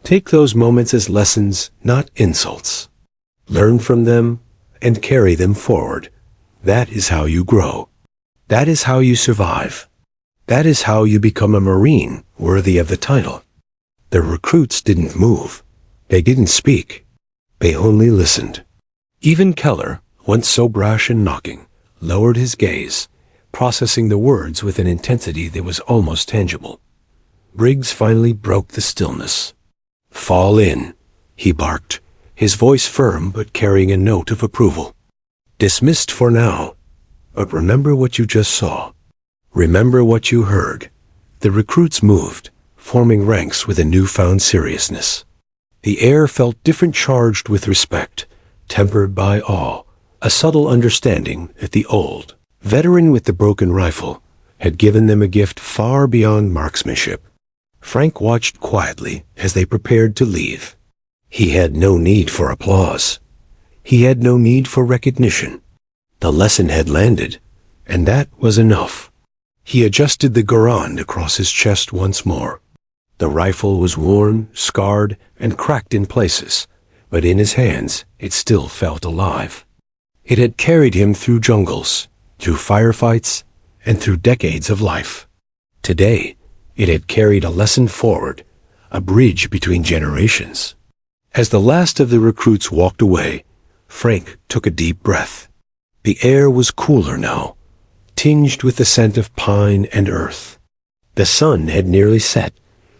Take those moments as lessons, not insults. Learn from them and carry them forward. That is how you grow. That is how you survive. That is how you become a Marine worthy of the title." The recruits didn't move. They didn't speak. They only listened. Even Keller, once so brash and knocking, lowered his gaze, processing the words with an intensity that was almost tangible. Briggs finally broke the stillness. "Fall in," he barked, his voice firm but carrying a note of approval. "Dismissed for now, but remember what you just saw. Remember what you heard." The recruits moved, forming ranks with a newfound seriousness. The air felt different, charged with respect, tempered by awe, a subtle understanding that the old veteran with the broken rifle had given them a gift far beyond marksmanship. Frank watched quietly as they prepared to leave. He had no need for applause. He had no need for recognition. The lesson had landed, and that was enough. He adjusted the Garand across his chest once more. The rifle was worn, scarred, and cracked in places, but in his hands it still felt alive. It had carried him through jungles, through firefights, and through decades of life. Today, it had carried a lesson forward, a bridge between generations. As the last of the recruits walked away, Frank took a deep breath. The air was cooler now, tinged with the scent of pine and earth. The sun had nearly set,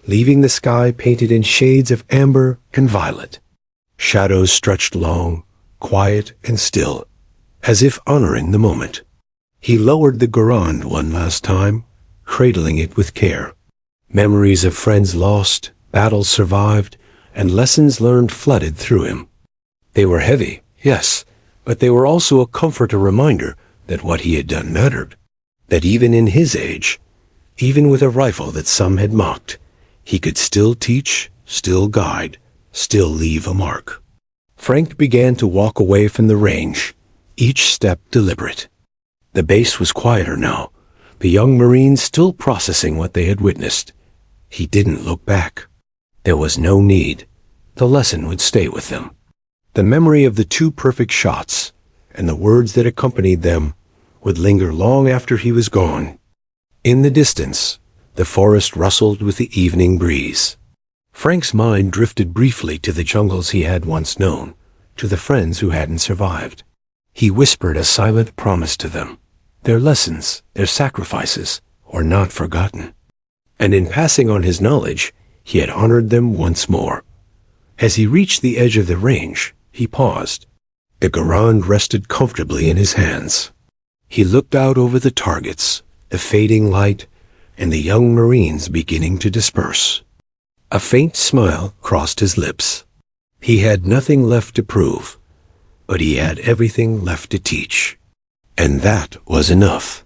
leaving the sky painted in shades of amber and violet. Shadows stretched long, quiet and still, as if honoring the moment. He lowered the garand one last time, cradling it with care. Memories of friends lost, battles survived, and lessons learned flooded through him. They were heavy, yes, but they were also a comfort, a reminder that what he had done mattered. That even in his age, even with a rifle that some had mocked, he could still teach, still guide, still leave a mark. Frank began to walk away from the range, each step deliberate. The base was quieter now, the young Marines still processing what they had witnessed. He didn't look back. There was no need. The lesson would stay with them. The memory of the 2 perfect shots and the words that accompanied them would linger long after he was gone. In the distance, the forest rustled with the evening breeze. Frank's mind drifted briefly to the jungles he had once known, to the friends who hadn't survived. He whispered a silent promise to them. Their lessons, their sacrifices, were not forgotten. And in passing on his knowledge, he had honored them once more. As he reached the edge of the range, he paused. The garand rested comfortably in his hands. He looked out over the targets, the fading light, and the young Marines beginning to disperse. A faint smile crossed his lips. He had nothing left to prove, but he had everything left to teach. And that was enough.